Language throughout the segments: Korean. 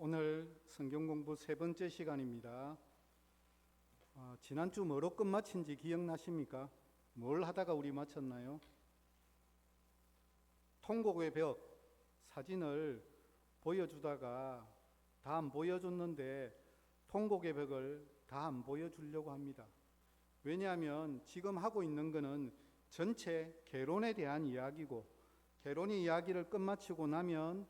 오늘 성경 공부 세 번째 시간입니다. 지난주 뭐로 끝마친지 기억나십니까? 뭘 하다가 우리 마쳤나요? 통곡의 벽 사진을 보여주다가 다 안 보여줬는데 통곡의 벽을 다 안 보여주려고 합니다. 왜냐하면 지금 하고 있는 것은 전체 계론에 대한 이야기고, 계론의 이야기를 끝마치고 나면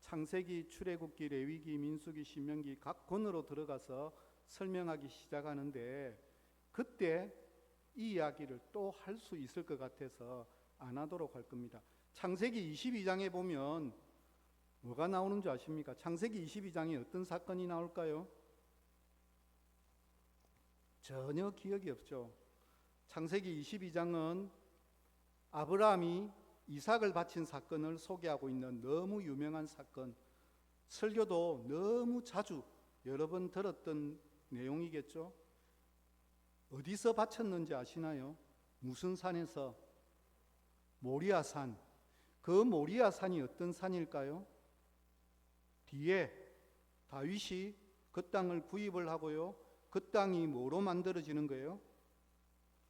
창세기, 출애굽기, 레위기, 민수기, 신명기 각 권으로 들어가서 설명하기 시작하는데, 그때 이 이야기를 또 할 수 있을 것 같아서 안 하도록 할 겁니다. 창세기 22장에 보면 뭐가 나오는 줄 아십니까? 창세기 22장에 어떤 사건이 나올까요? 전혀 기억이 없죠. 창세기 22장은 아브라함이 이삭을 바친 사건을 소개하고 있는 너무 유명한 사건, 설교도 너무 자주 여러 번 들었던 내용이겠죠. 어디서 바쳤는지 아시나요? 무슨 산에서? 모리아산. 그 모리아산이 어떤 산일까요? 뒤에 다윗이 그 땅을 구입을 하고요, 그 땅이 뭐로 만들어지는 거예요?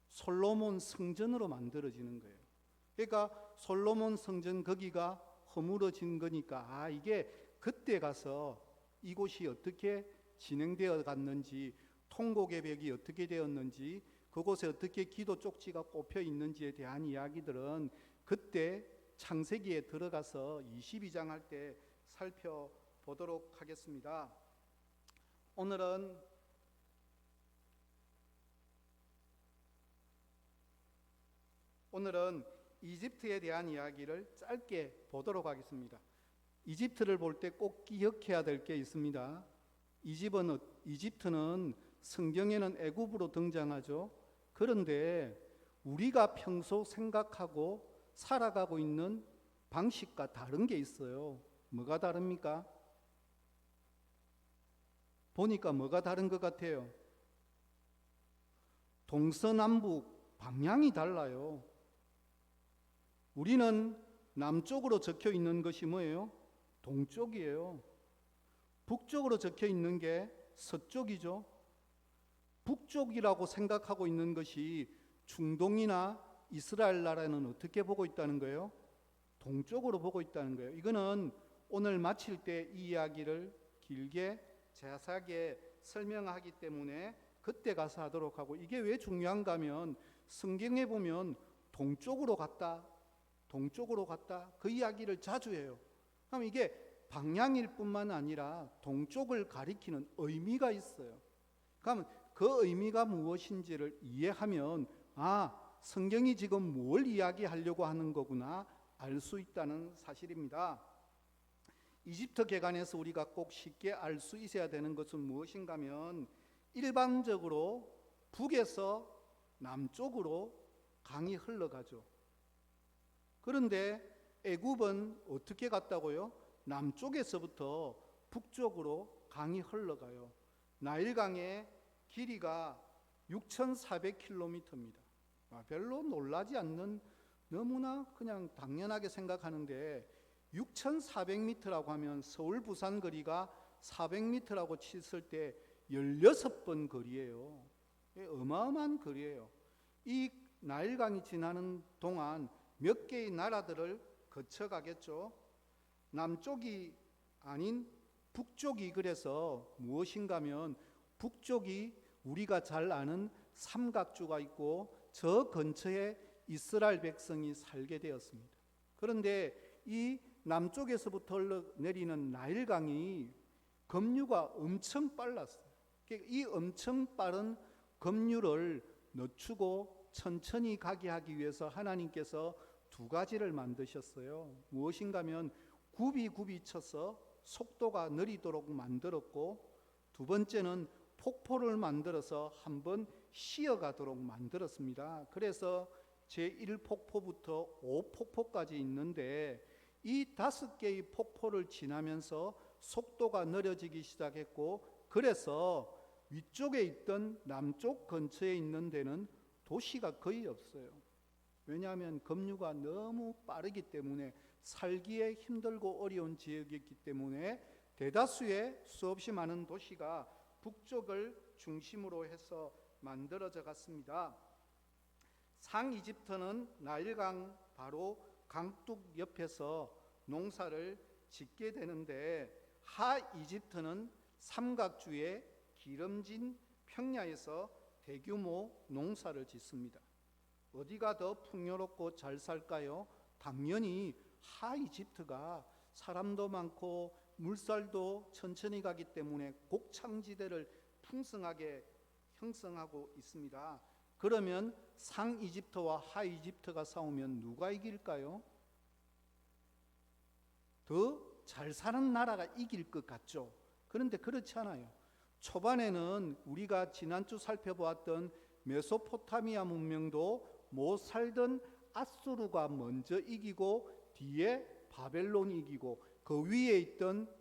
솔로몬 성전으로 만들어지는 거예요. 그러니까 솔로몬 성전 거기가 허물어진 거니까 이게 그때 가서 이곳이 어떻게 진행되어 갔는지, 통곡의 벽이 어떻게 되었는지, 그곳에 어떻게 기도 쪽지가 꼽혀 있는지에 대한 이야기들은 그때 창세기에 들어가서 22장 할 때 살펴보도록 하겠습니다. 오늘은 이집트에 대한 이야기를 짧게 보도록 하겠습니다. 이집트를 볼 때 꼭 기억해야 될 게 있습니다. 이집트는 성경에는 애굽으로 등장하죠. 그런데 우리가 평소 생각하고 살아가고 있는 방식과 다른 게 있어요. 뭐가 다릅니까? 보니까 뭐가 다른 것 같아요? 동서남북 방향이 달라요. 우리는 남쪽으로 적혀 있는 것이 뭐예요? 동쪽이에요. 북쪽으로 적혀 있는 게 서쪽이죠. 북쪽이라고 생각하고 있는 것이 중동이나 이스라엘 나라는 어떻게 보고 있다는 거예요? 동쪽으로 보고 있다는 거예요. 이거는 오늘 마칠 때 이 이야기를 길게 자세하게 설명하기 때문에 그때 가서 하도록 하고, 이게 왜 중요한가 하면 성경에 보면 동쪽으로 갔다 그 이야기를 자주 해요. 그럼 이게 방향일 뿐만 아니라 동쪽을 가리키는 의미가 있어요. 그러면 그 의미가 무엇인지를 이해하면 성경이 지금 뭘 이야기하려고 하는 거구나 알 수 있다는 사실입니다. 이집트 개간에서 우리가 꼭 쉽게 알 수 있어야 되는 것은 무엇인가 하면, 일반적으로 북에서 남쪽으로 강이 흘러가죠. 그런데 애굽은 어떻게 갔다고요? 남쪽에서부터 북쪽으로 강이 흘러가요. 나일강의 길이가 6,400km입니다. 별로 놀라지 않는, 너무나 그냥 당연하게 생각하는데 6,400m라고 하면 서울 부산 거리가 400m라고 쳤을 때 16번 거리예요. 어마어마한 거리예요. 이 나일강이 지나는 동안 몇 개의 나라들을 거쳐가겠죠. 남쪽이 아닌 북쪽이 그래서 무엇인가 하면, 북쪽이 우리가 잘 아는 삼각주가 있고 저 근처에 이스라엘 백성이 살게 되었습니다. 그런데 이 남쪽에서부터 내리는 나일강이 급류가 엄청 빨랐어요. 이 엄청 빠른 급류를 늦추고 천천히 가게 하기 위해서 하나님께서 두 가지를 만드셨어요. 무엇인가 하면 굽이 쳐서 속도가 느리도록 만들었고, 두 번째는 폭포를 만들어서 한번 쉬어가도록 만들었습니다. 그래서 제1폭포부터 5폭포까지 있는데, 이 5개의 폭포를 지나면서 속도가 느려지기 시작했고, 그래서 위쪽에 있던 남쪽 근처에 있는 데는 도시가 거의 없어요. 왜냐하면 급류가 너무 빠르기 때문에, 살기에 힘들고 어려운 지역이었기 때문에 대다수의 수없이 많은 도시가 북쪽을 중심으로 해서 만들어져 갔습니다. 상이집트는 나일강 바로 강둑 옆에서 농사를 짓게 되는데, 하이집트는 삼각주의 기름진 평야에서 대규모 농사를 짓습니다. 어디가 더 풍요롭고 잘 살까요? 당연히 하이집트가 사람도 많고 물살도 천천히 가기 때문에 곡창지대를 풍성하게 형성하고 있습니다. 그러면 상이집트와 하이집트가 싸우면 누가 이길까요? 더 잘 사는 나라가 이길 것 같죠. 그런데 그렇지 않아요. 초반에는 우리가 지난주 살펴보았던 메소포타미아 문명도 못 살던 아수르가 먼저 이기고 뒤에 바벨론이 이기고 그 위에 있던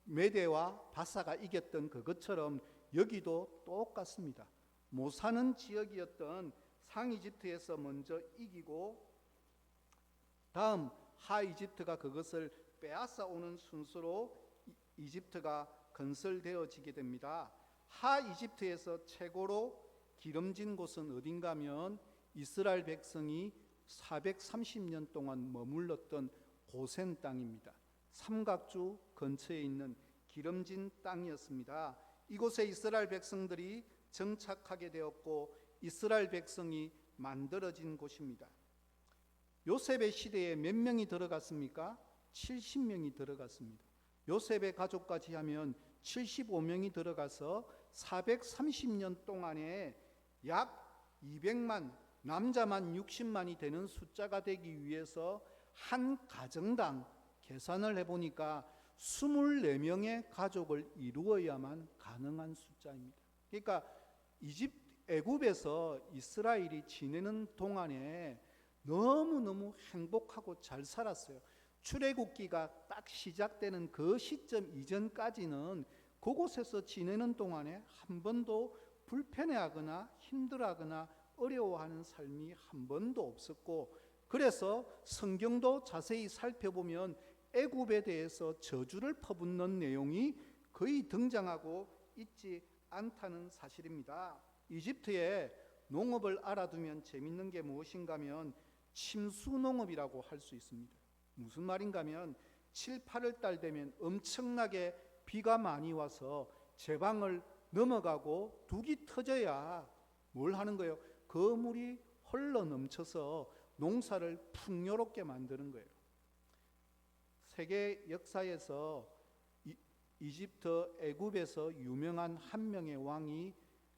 메대와 바사가 이겼던 그것처럼 여기도 똑같습니다. 못 사는 지역이었던 상이집트에서 먼저 이기고 다음 하이집트가 그것을 빼앗아 오는 순서로 이집트가 건설되어지게 됩니다. 하이집트에서 최고로 기름진 곳은 어딘가 하면 이스라엘 백성이 430년 동안 머물렀던 고센 땅입니다. 삼각주 근처에 있는 기름진 땅이었습니다. 이곳에 이스라엘 백성들이 정착하게 되었고 이스라엘 백성이 만들어진 곳입니다. 요셉의 시대에 몇 명이 들어갔습니까? 70명이 들어갔습니다. 요셉의 가족까지 하면 75명이 들어가서 430년 동안에 약 200만, 남자만 60만이 되는 숫자가 되기 위해서 한 가정당 계산을 해보니까 24명의 가족을 이루어야만 가능한 숫자입니다. 그러니까 애굽에서 이스라엘이 지내는 동안에 너무너무 행복하고 잘 살았어요. 출애굽기가 딱 시작되는 그 시점 이전까지는 그곳에서 지내는 동안에 한 번도 불편해하거나 힘들어하거나 어려워하는 삶이 한 번도 없었고, 그래서 성경도 자세히 살펴보면 애굽에 대해서 저주를 퍼붓는 내용이 거의 등장하고 있지 않다는 사실입니다. 이집트의 농업을 알아두면 재밌는 게 무엇인가 하면 침수농업이라고 할 수 있습니다. 무슨 말인가 하면 7, 8월 달 되면 엄청나게 비가 많이 와서 제방을 넘어가고 둑이 터져야 뭘 하는 거예요? 그 물이 흘러 넘쳐서 농사를 풍요롭게 만드는 거예요. 세계 역사에서 이집트 애굽에서 유명한 한 명의 왕이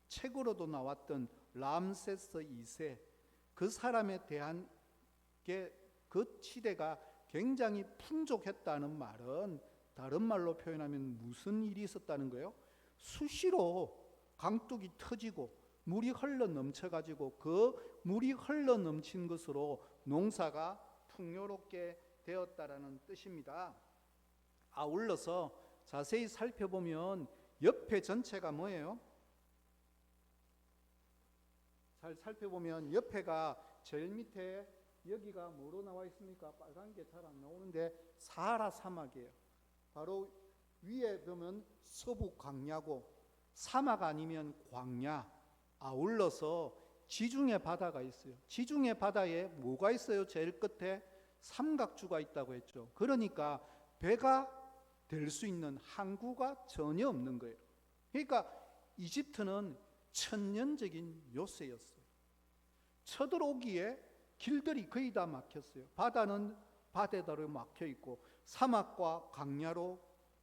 책으로도 나왔던 람세스 2세, 그 사람에 대한 그 시대가 굉장히 풍족했다는 말은 다른 말로 표현하면 무슨 일이 있었다는 거예요? 수시로 강둑이 터지고 물이 흘러 넘쳐가지고 그 물이 흘러 넘친 것으로 농사가 풍요롭게 되었다라는 뜻입니다. 아울러서 자세히 살펴보면 옆에 전체가 뭐예요? 잘 살펴보면 옆에가 제일 밑에 여기가 뭐로 나와 있습니까? 빨간 게 잘 안 나오는데 사하라 사막이에요. 바로 위에 보면 서부 광야고 사막 아니면 광야, 아울러서 지중해 바다가 있어요. 지중해 바다에 뭐가 있어요? 제일 끝에 삼각주가 있다고 했죠. 그러니까 배가 될 수 있는 항구가 전혀 없는 거예요. 그러니까 이집트는 천년적인 요새였어요. 쳐들어오기에 길들이 거의 다 막혔어요. 바다는 바다대로 막혀 있고 사막과 광야로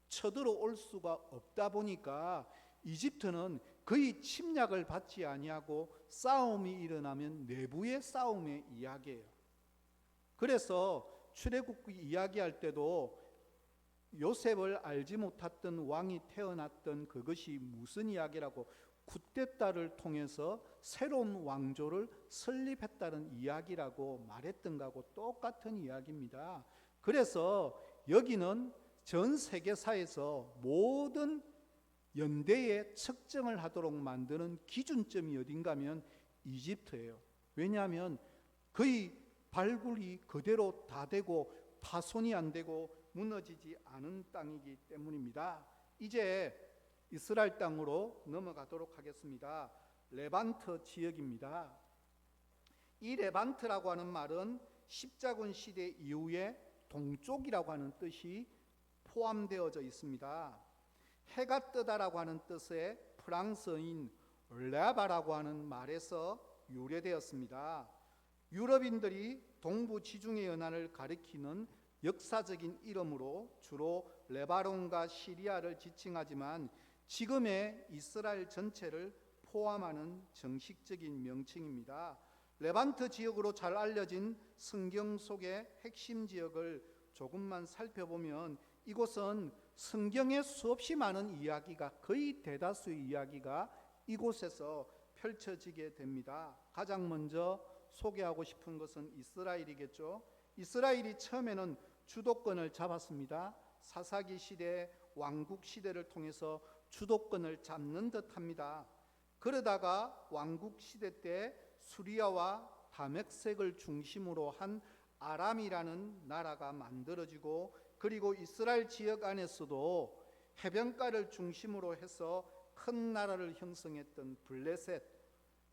쳐들어올 수가 없다 보니까 이집트는 거의 침략을 받지 아니하고 싸움이 일어나면 내부의 싸움의 이야기예요. 그래서 출애굽기 이야기할 때도 요셉을 알지 못했던 왕이 태어났던 그것이 무슨 이야기라고, 쿠데타를 통해서 새로운 왕조를 설립했다는 이야기라고 말했던 거하고 똑같은 이야기입니다. 그래서 여기는 전 세계사에서 모든 연대에 측정을 하도록 만드는 기준점이 어딘가 하면 이집트예요. 왜냐하면 거의 발굴이 그대로 다 되고 파손이 안 되고 무너지지 않은 땅이기 때문입니다. 이제 이스라엘 땅으로 넘어가도록 하겠습니다. 레반트 지역입니다. 이 레반트라고 하는 말은 십자군 시대 이후에 동쪽이라고 하는 뜻이 포함되어져 있습니다. 해가 뜨다라고 하는 뜻의 프랑스어인 레바라고 하는 말에서 유래되었습니다. 유럽인들이 동부 지중해 연안을 가리키는 역사적인 이름으로 주로 레바논과 시리아를 지칭하지만 지금의 이스라엘 전체를 포함하는 정식적인 명칭입니다. 레반트 지역으로 잘 알려진 성경 속의 핵심 지역을 조금만 살펴보면 이곳은 성경에 수없이 많은 이야기가, 거의 대다수의 이야기가 이곳에서 펼쳐지게 됩니다. 가장 먼저 소개하고 싶은 것은 이스라엘이겠죠. 이스라엘이 처음에는 주도권을 잡았습니다. 사사기 시대, 왕국 시대를 통해서 주도권을 잡는 듯합니다. 그러다가 왕국 시대 때 수리아와 다메섹을 중심으로 한 아람이라는 나라가 만들어지고, 그리고 이스라엘 지역 안에서도 해변가를 중심으로 해서 큰 나라를 형성했던 블레셋,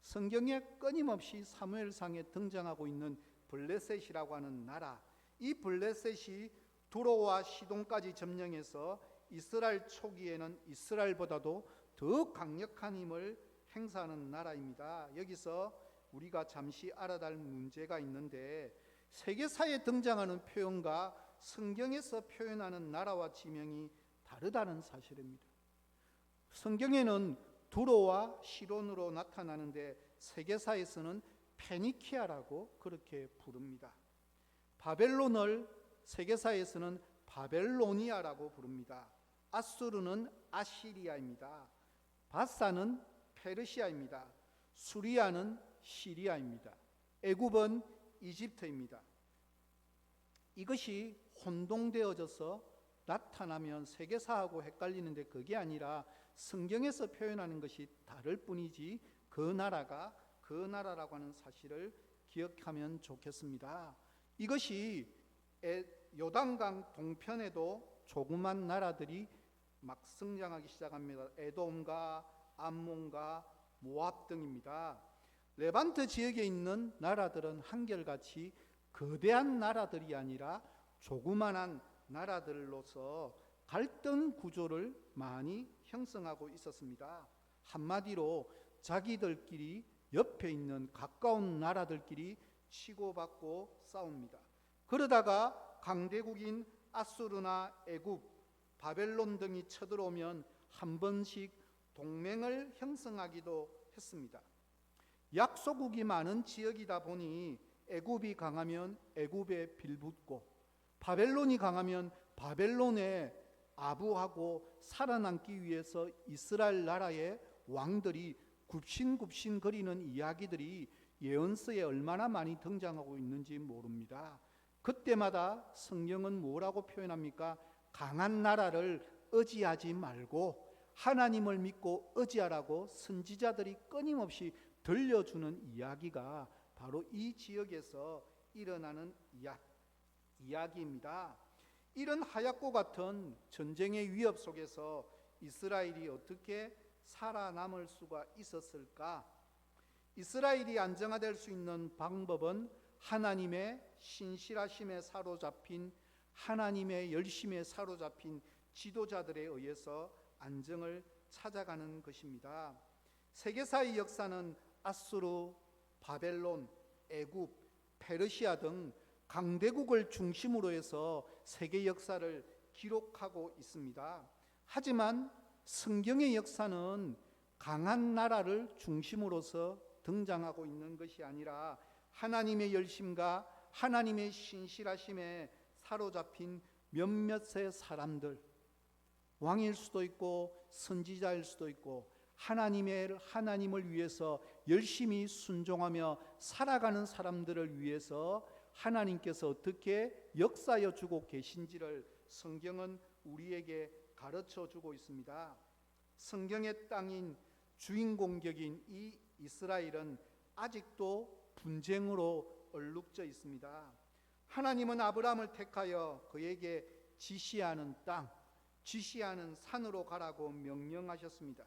성경에 끊임없이 사무엘상에 등장하고 있는 블레셋이라고 하는 나라, 이 블레셋이 두로와 시돈까지 점령해서 이스라엘 초기에는 이스라엘보다도 더 강력한 힘을 행사하는 나라입니다. 여기서 우리가 잠시 알아야 할 문제가 있는데, 세계사에 등장하는 표현과 성경에서 표현하는 나라와 지명이 다르다는 사실입니다. 성경에는 두로와 시돈으로 나타나는데 세계사에서는 페니키아라고 그렇게 부릅니다. 바벨론을 세계사에서는 바벨로니아라고 부릅니다. 아수르는 아시리아입니다. 바사는 페르시아입니다. 수리아는 시리아입니다. 애굽은 이집트입니다. 이것이 혼동되어져서 나타나면 세계사하고 헷갈리는데, 그게 아니라 성경에서 표현하는 것이 다를 뿐이지 그 나라가 그 나라라고 하는 사실을 기억하면 좋겠습니다. 이것이 요단강 동편에도 조그만 나라들이 막 성장하기 시작합니다. 에돔과 암몬과 모압 등입니다. 레반트 지역에 있는 나라들은 한결같이 거대한 나라들이 아니라 조그만한 나라들로서 갈등 구조를 많이 형성하고 있었습니다. 한마디로 자기들끼리 옆에 있는 가까운 나라들끼리 치고받고 싸웁니다. 그러다가 강대국인 아수르나 애굽, 바벨론 등이 쳐들어오면 한 번씩 동맹을 형성하기도 했습니다. 약소국이 많은 지역이다 보니 애굽이 강하면 애굽에 빌붙고, 바벨론이 강하면 바벨론에 아부하고 살아남기 위해서 이스라엘 나라의 왕들이 굽신굽신 거리는 이야기들이 예언서에 얼마나 많이 등장하고 있는지 모릅니다. 그때마다 성경은 뭐라고 표현합니까? 강한 나라를 의지하지 말고 하나님을 믿고 의지하라고 선지자들이 끊임없이 들려주는 이야기가 바로 이 지역에서 일어나는 이야기입니다. 이런 하얗고 같은 전쟁의 위협 속에서 이스라엘이 어떻게 살아남을 수가 있었을까? 이스라엘이 안정화될 수 있는 방법은 하나님의 신실하심에 사로잡힌, 하나님의 열심에 사로잡힌 지도자들에 의해서 안정을 찾아가는 것입니다. 세계사의 역사는 아수르, 바벨론, 애굽, 페르시아 등 강대국을 중심으로 해서 세계 역사를 기록하고 있습니다. 하지만 성경의 역사는 강한 나라를 중심으로서 등장하고 있는 것이 아니라 하나님의 열심과 하나님의 신실하심에 사로잡힌 몇몇의 사람들, 왕일 수도 있고 선지자일 수도 있고 하나님을 위해서 열심히 순종하며 살아가는 사람들을 위해서 하나님께서 어떻게 역사하여 주고 계신지를 성경은 우리에게 가르쳐 주고 있습니다. 성경의 땅인 주인공격인 이 이스라엘은 아직도 분쟁으로 얼룩져 있습니다. 하나님은 아브라함을 택하여 그에게 지시하는 땅, 지시하는 산으로 가라고 명령하셨습니다.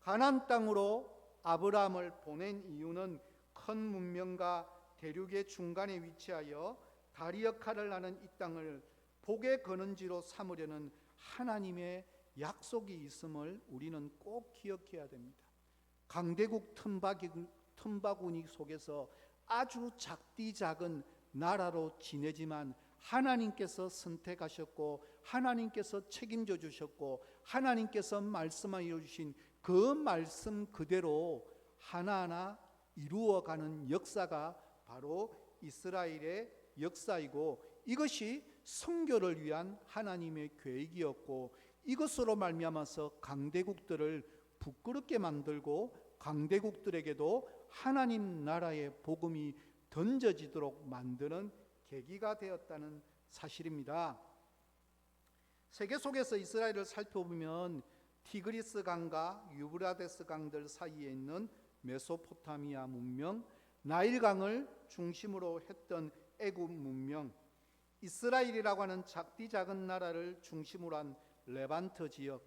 가나안 땅으로 아브라함을 보낸 이유는 큰 문명과 대륙의 중간에 위치하여 다리 역할을 하는 이 땅을 복의 근원지로 삼으려는 하나님의 약속이 있음을 우리는 꼭 기억해야 됩니다. 강대국 틈바구니 속에서 아주 작디 작은 나라로 지내지만 하나님께서 선택하셨고 하나님께서 책임져 주셨고 하나님께서 말씀하여 주신 그 말씀 그대로 하나하나 이루어가는 역사가 바로 이스라엘의 역사이고, 이것이 선교를 위한 하나님의 계획이었고, 이것으로 말미암아서 강대국들을 부끄럽게 만들고 강대국들에게도 하나님 나라의 복음이 던져지도록 만드는 계기가 되었다는 사실입니다. 세계 속에서 이스라엘을 살펴보면 티그리스 강과 유브라데스 강들 사이에 있는 메소포타미아 문명, 나일강을 중심으로 했던 애굽 문명, 이스라엘이라고 하는 작디 작은 나라를 중심으로 한 레반트 지역,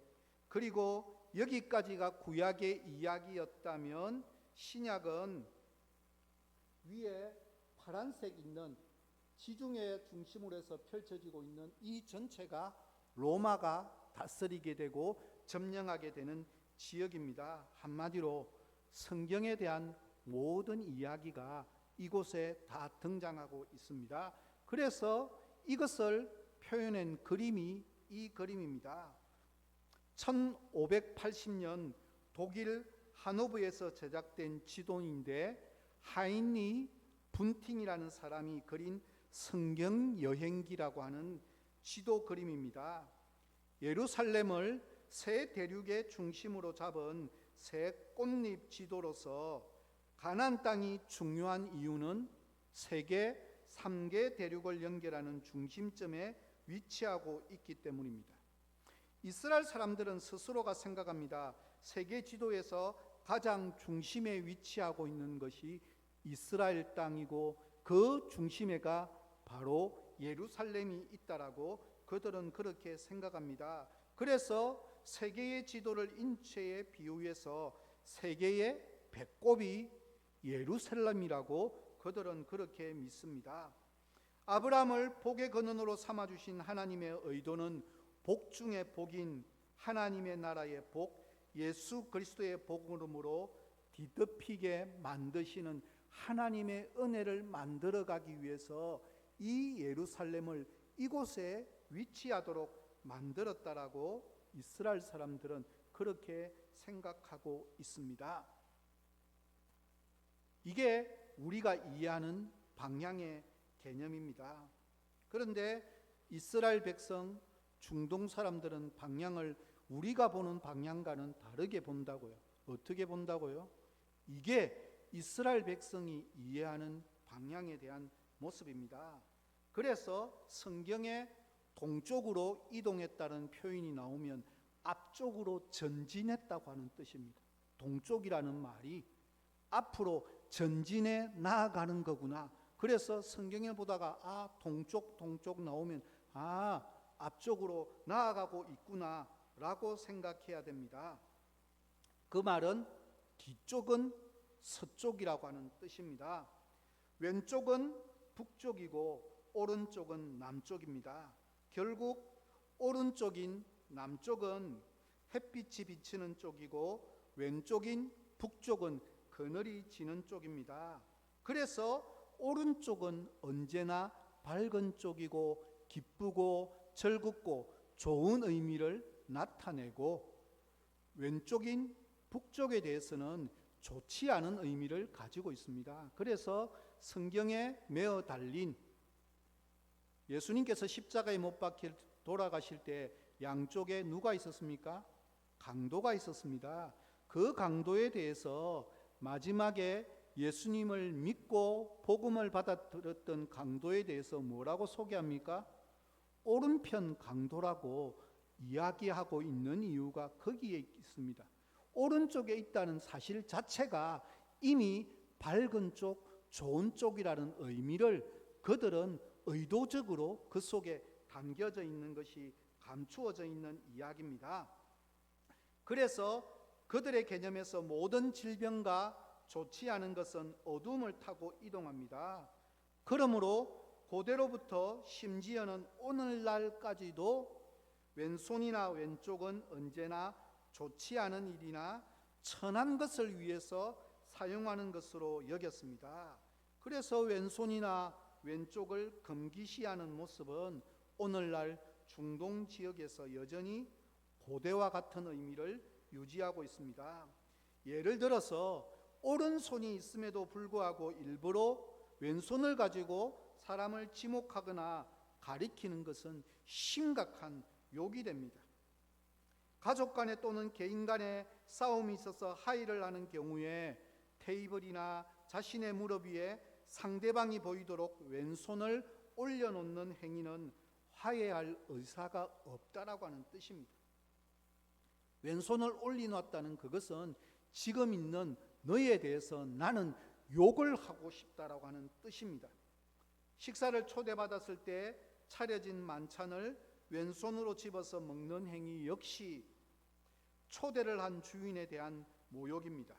그리고 여기까지가 구약의 이야기였다면 신약은 위에 파란색 있는 지중해 중심으로 해서 펼쳐지고 있는 이 전체가 로마가 다스리게 되고 점령하게 되는 지역입니다. 한마디로 성경에 대한 모든 이야기가 이곳에 다 등장하고 있습니다. 그래서 이것을 표현한 그림이 이 그림입니다. 1580년 독일 하노브에서 제작된 지도인데 하인리 분팅이라는 사람이 그린 성경 여행기라고 하는 지도 그림입니다. 예루살렘을 세 대륙의 중심으로 잡은 새 꽃잎 지도로서 가나안 땅이 중요한 이유는 세계 3개 대륙을 연결하는 중심점에 위치하고 있기 때문입니다. 이스라엘 사람들은 스스로가 생각합니다. 세계 지도에서 가장 중심에 위치하고 있는 것이 이스라엘 땅이고 그 중심에가 바로 예루살렘이 있다라고 그들은 그렇게 생각합니다. 그래서 세계의 지도를 인체에 비유해서 세계의 배꼽이 예루살렘이라고 그들은 그렇게 믿습니다. 아브라함을 복의 근원으로 삼아주신 하나님의 의도는 복 중의 복인 하나님의 나라의 복, 예수 그리스도의 복음으로 뒤덮이게 만드시는 하나님의 은혜를 만들어가기 위해서 이 예루살렘을 이곳에 위치하도록 만들었다라고 이스라엘 사람들은 그렇게 생각하고 있습니다. 이게 우리가 이해하는 방향의 개념입니다. 그런데 이스라엘 백성, 중동 사람들은 방향을 우리가 보는 방향과는 다르게 본다고요. 어떻게 본다고요? 이게 이스라엘 백성이 이해하는 방향에 대한 모습입니다. 그래서 성경에 동쪽으로 이동했다는 표현이 나오면 앞쪽으로 전진했다고 하는 뜻입니다. 동쪽이라는 말이 앞으로 전진해 나아가는 거구나. 그래서 성경에 보다가 동쪽 나오면 앞쪽으로 나아가고 있구나 라고 생각해야 됩니다. 그 말은 뒤쪽은 서쪽이라고 하는 뜻입니다. 왼쪽은 북쪽이고 오른쪽은 남쪽입니다. 결국 오른쪽인 남쪽은 햇빛이 비치는 쪽이고 왼쪽인 북쪽은 그늘이 지는 쪽입니다. 그래서 오른쪽은 언제나 밝은 쪽이고 기쁘고 즐겁고 좋은 의미를 나타내고, 왼쪽인 북쪽에 대해서는 좋지 않은 의미를 가지고 있습니다. 그래서 성경에 매어 달린 예수님께서 십자가에 못 박혀 돌아가실 때 양쪽에 누가 있었습니까? 강도가 있었습니다. 그 강도에 대해서 마지막에 예수님을 믿고 복음을 받아들였던 강도에 대해서 뭐라고 소개합니까? 오른편 강도라고 이야기하고 있는 이유가 거기에 있습니다. 오른쪽에 있다는 사실 자체가 이미 밝은 쪽, 좋은 쪽이라는 의미를 그들은 의도적으로 그 속에 담겨져 있는 것이 감추어져 있는 이야기입니다. 그래서 그들의 개념에서 모든 질병과 좋지 않은 것은 어둠을 타고 이동합니다. 그러므로 고대로부터 심지어는 오늘날까지도 왼손이나 왼쪽은 언제나 좋지 않은 일이나 천한 것을 위해서 사용하는 것으로 여겼습니다. 그래서 왼손이나 왼쪽을 금기시하는 모습은 오늘날 중동 지역에서 여전히 고대와 같은 의미를 유지하고 있습니다. 예를 들어서 오른손이 있음에도 불구하고 일부러 왼손을 가지고 사람을 지목하거나 가리키는 것은 심각한 욕이 됩니다. 가족 간에 또는 개인 간에 싸움이 있어서 하의를 하는 경우에 테이블이나 자신의 무릎 위에 상대방이 보이도록 왼손을 올려놓는 행위는 화해할 의사가 없다라고 하는 뜻입니다. 왼손을 올려놨다는 그것은 지금 있는 너희에 대해서 나는 욕을 하고 싶다라고 하는 뜻입니다. 식사를 초대받았을 때 차려진 만찬을 왼손으로 집어서 먹는 행위 역시 초대를 한 주인에 대한 모욕입니다.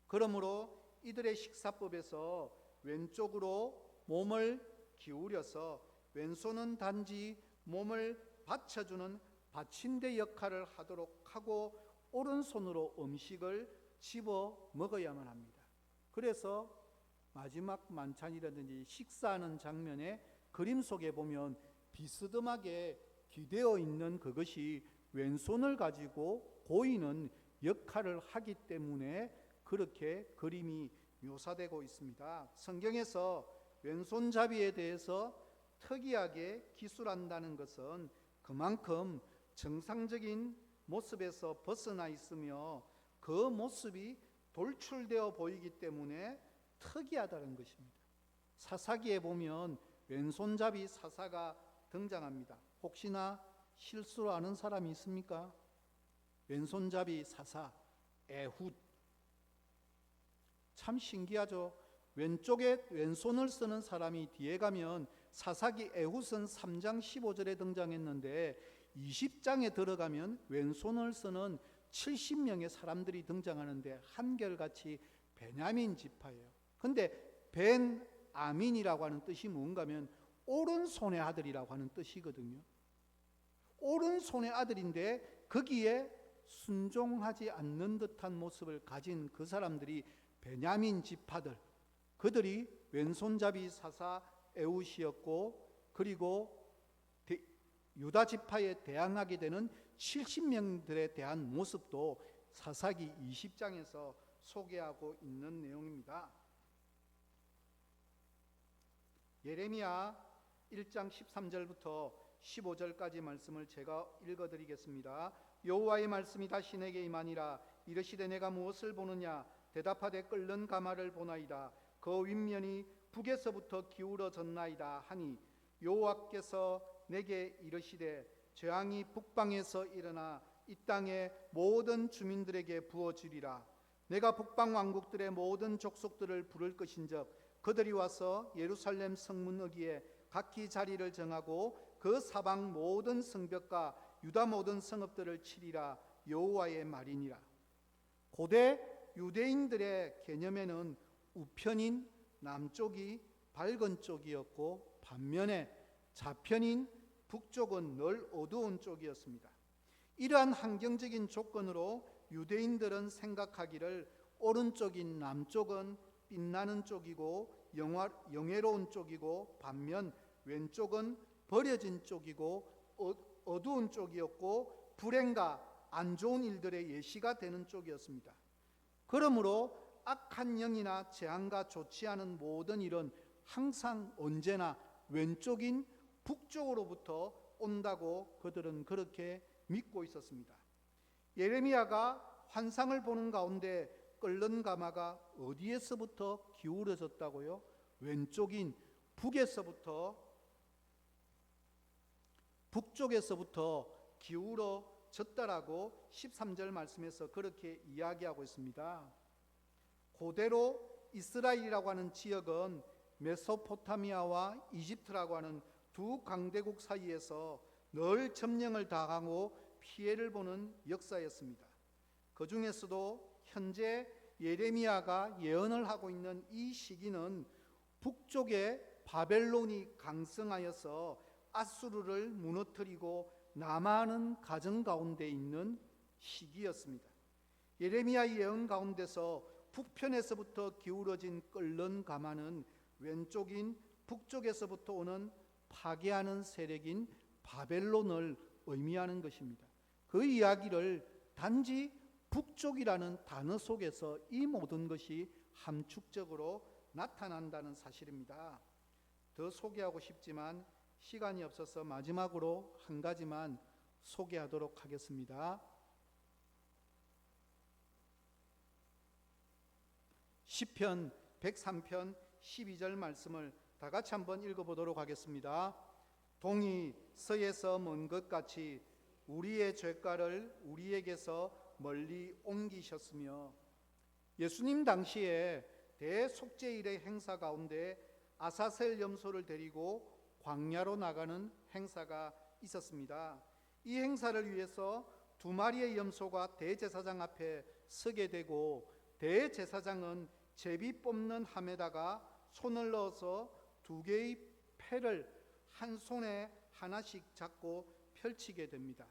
그러므로 이들의 식사법에서 왼쪽으로 몸을 기울여서 왼손은 단지 몸을 받쳐주는 받침대 역할을 하도록 하고 오른손으로 음식을 집어 먹어야만 합니다. 그래서 마지막 만찬이라든지 식사하는 장면에 그림 속에 보면 비스듬하게 기대어 있는 그것이 왼손을 가지고 고이는 역할을 하기 때문에 그렇게 그림이 묘사되고 있습니다. 성경에서 왼손잡이에 대해서 특이하게 기술한다는 것은 그만큼 정상적인 모습에서 벗어나 있으며 그 모습이 돌출되어 보이기 때문에 특이하다는 것입니다. 사사기에 보면 왼손잡이 사사가 등장합니다. 혹시나 실수로 아는 사람이 있습니까? 왼손잡이 사사 에훗, 참 신기하죠. 왼쪽에 왼손을 쓰는 사람이 뒤에 가면 사사기 에훗은 3장 15절에 등장했는데 20장에 들어가면 왼손을 쓰는 70명의 사람들이 등장하는데 한결같이 베냐민 지파예요. 근데 벤 아민이라고 하는 뜻이 뭔가 하면 오른손의 아들이라고 하는 뜻이거든요. 오른손의 아들인데 거기에 순종하지 않는 듯한 모습을 가진 그 사람들이 베냐민 지파들, 그들이 왼손잡이 사사 에훗이었고, 그리고 유다 지파에 대항하게 되는 70명들에 대한 모습도 사사기 20장에서 소개하고 있는 내용입니다. 예레미야 1장 13절부터 15절까지 말씀을 제가 읽어드리겠습니다. 여호와의 말씀이 다시 내게 임하니라. 이르시되 내가 무엇을 보느냐? 대답하되 끓는 가마를 보나이다. 그 윗면이 북에서부터 기울어졌나이다 하니, 여호와께서 내게 이르시되 재앙이 북방에서 일어나 이 땅의 모든 주민들에게 부어지리라. 내가 북방 왕국들의 모든 족속들을 부를 것인즉 그들이 와서 예루살렘 성문 어귀에 각기 자리를 정하고 그 사방 모든 성벽과 유다 모든 성읍들을 치리라. 여호와의 말이니라. 고대 유대인들의 개념에는 우편인 남쪽이 밝은 쪽이었고 반면에 좌편인 북쪽은 늘 어두운 쪽이었습니다. 이러한 환경적인 조건으로 유대인들은 생각하기를 오른쪽인 남쪽은 빛나는 쪽이고 영예로운 쪽이고 반면 왼쪽은 버려진 쪽이고 어두운 쪽이었고 불행과 안 좋은 일들의 예시가 되는 쪽이었습니다. 그러므로 악한 영이나 재앙과 좋지 않은 모든 일은 항상 언제나 왼쪽인 북쪽으로부터 온다고 그들은 그렇게 믿고 있었습니다. 예레미야가 환상을 보는 가운데 끓는 가마가 어디에서부터 기울어졌다고요? 왼쪽인 북쪽에서부터 기울어졌다라고 13절 말씀에서 그렇게 이야기하고 있습니다. 고대로 이스라엘이라고 하는 지역은 메소포타미아와 이집트라고 하는 두 강대국 사이에서 늘 점령을 당하고 피해를 보는 역사였습니다. 그 중에서도 현재 예레미야가 예언을 하고 있는 이 시기는 북쪽에 바벨론이 강성하여서 아수르를 무너뜨리고 남하는 가정 가운데 있는 시기였습니다. 예레미야 예언 가운데서 북편에서부터 기울어진 끓는 가마는 왼쪽인 북쪽에서부터 오는 파괴하는 세력인 바벨론을 의미하는 것입니다. 그 이야기를 단지 북쪽이라는 단어 속에서 이 모든 것이 함축적으로 나타난다는 사실입니다. 더 소개하고 싶지만 시간이 없어서 마지막으로 한 가지만 소개하도록 하겠습니다. 시편 103편 12절 말씀을 다 같이 한번 읽어보도록 하겠습니다. 동이 서에서 먼 것 같이 우리의 죄가를 우리에게서 멀리 옮기셨으며, 예수님 당시에 대속죄일의 행사 가운데 아사셀 염소를 데리고 광야로 나가는 행사가 있었습니다. 이 행사를 위해서 두 마리의 염소가 대제사장 앞에 서게 되고, 대제사장은 제비 뽑는 함에다가 손을 넣어서 두 개의 패를 한 손에 하나씩 잡고 펼치게 됩니다.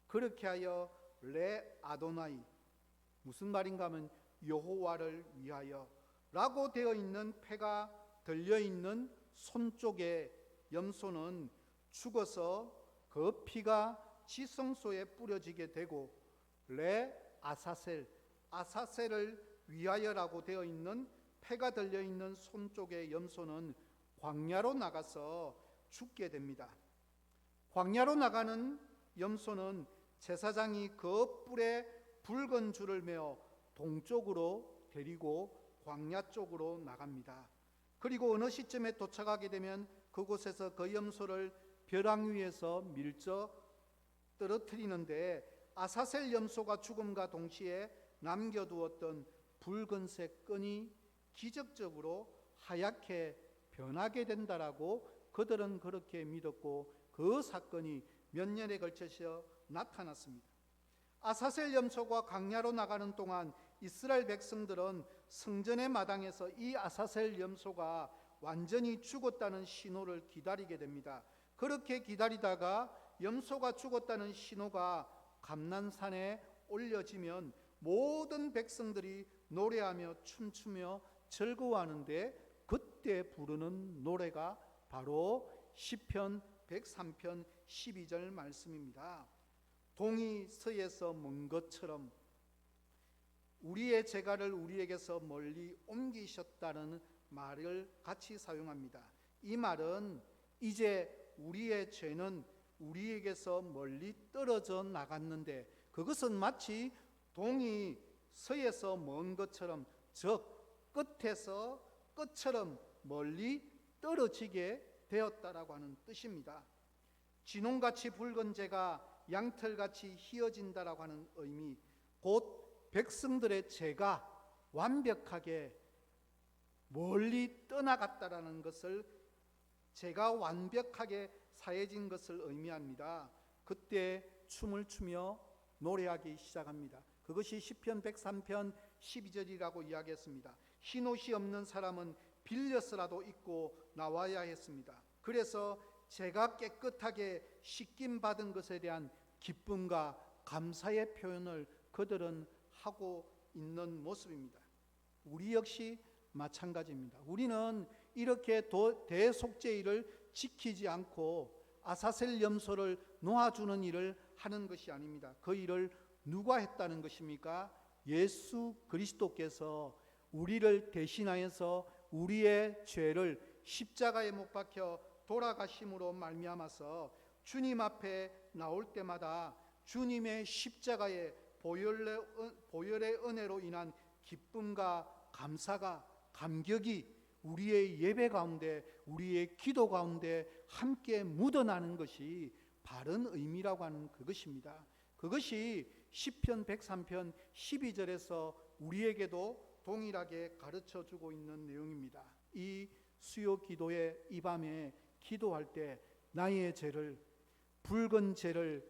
그렇게 하여 레 아도나이, 무슨 말인가 하면 여호와를 위하여 라고 되어 있는 패가 들려있는 손 쪽에 염소는 죽어서 그 피가 지성소에 뿌려지게 되고, 레 아사셀, 아사셀을 위하여라고 되어 있는 패가 들려있는 손 쪽의 염소는 광야로 나가서 죽게 됩니다. 광야로 나가는 염소는 제사장이 그 뿔에 붉은 줄을 매어 동쪽으로 데리고 광야 쪽으로 나갑니다. 그리고 어느 시점에 도착하게 되면 그곳에서 그 염소를 벼랑 위에서 밀저 떨어뜨리는데, 아사셀 염소가 죽음과 동시에 남겨두었던 붉은색 끈이 기적적으로 하얗게 변하게 된다라고 그들은 그렇게 믿었고, 그 사건이 몇 년에 걸쳐서 나타났습니다. 아사셀 염소가 광야로 나가는 동안 이스라엘 백성들은 성전의 마당에서 이 아사셀 염소가 완전히 죽었다는 신호를 기다리게 됩니다. 그렇게 기다리다가 염소가 죽었다는 신호가 감난산에 올려지면 모든 백성들이 노래하며 춤추며 즐거워하는데, 그때 부르는 노래가 바로 시편 103편 12절 말씀입니다. 동이 서에서 먼 것처럼 우리의 재갈을 우리에게서 멀리 옮기셨다는 말을 같이 사용합니다. 이 말은 이제 우리의 죄는 우리에게서 멀리 떨어져 나갔는데, 그것은 마치 동이 서에서 먼 것처럼, 즉 끝에서 끝처럼 멀리 떨어지게 되었다라고 하는 뜻입니다. 진홍같이 붉은 재가 양털같이 휘어진다라고 하는 의미, 곧 백성들의 죄가 완벽하게 멀리 떠나갔다라는 것을, 죄가 완벽하게 사해진 것을 의미합니다. 그때 춤을 추며 노래하기 시작합니다. 그것이 시편 103편 12절이라고 이야기했습니다. 흰옷이 없는 사람은 빌려서라도 입고 나와야 했습니다. 그래서 죄가 깨끗하게 씻김 받은 것에 대한 기쁨과 감사의 표현을 그들은 하고 있는 모습입니다. 우리 역시 마찬가지입니다. 우리는 이렇게 대속죄일을 지키지 않고 아사셀 염소를 놓아주는 일을 하는 것이 아닙니다. 그 일을 누가 했다는 것입니까? 예수 그리스도께서 우리를 대신하여서 우리의 죄를 십자가에 못 박혀 돌아가심으로 말미암아서 주님 앞에 나올 때마다 주님의 십자가의 보혈의 은혜로 인한 기쁨과 감사가, 감격이 우리의 예배 가운데, 우리의 기도 가운데 함께 묻어나는 것이 바른 의미라고 하는 그것입니다. 그것이 시편 103편 12절에서 우리에게도 동일하게 가르쳐주고 있는 내용입니다. 이 수요 기도에 이 밤에 기도할 때 나의 죄를, 붉은 죄를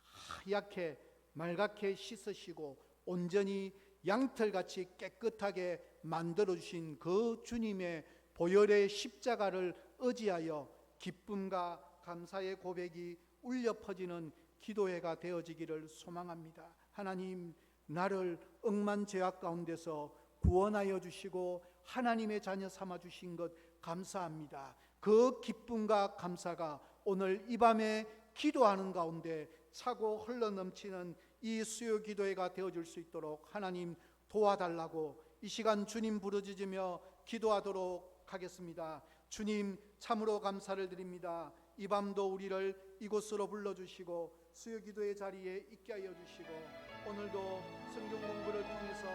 하얗게 맑게 씻으시고 온전히 양털같이 깨끗하게 만들어주신 그 주님의 보혈의 십자가를 의지하여 기쁨과 감사의 고백이 울려 퍼지는 기도회가 되어지기를 소망합니다. 하나님, 나를 억만 죄악 가운데서 구원하여 주시고 하나님의 자녀 삼아 주신 것 감사합니다. 그 기쁨과 감사가 오늘 이 밤에 기도하는 가운데 차고 흘러넘치는 이 수요 기도회가 되어줄 수 있도록 하나님 도와달라고 이 시간 주님 부르짖으며 기도하도록 하겠습니다. 주님, 참으로 감사를 드립니다. 이 밤도 우리를 이곳으로 불러주시고 수요 기도의 자리에 있게 하여 주시고 오늘도 성경 공부를 통해서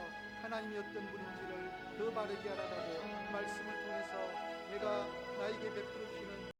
하나님이 어떤 분인지를 더 바르게 알아가고 말씀을 통해서 내가 나에게 베풀으시는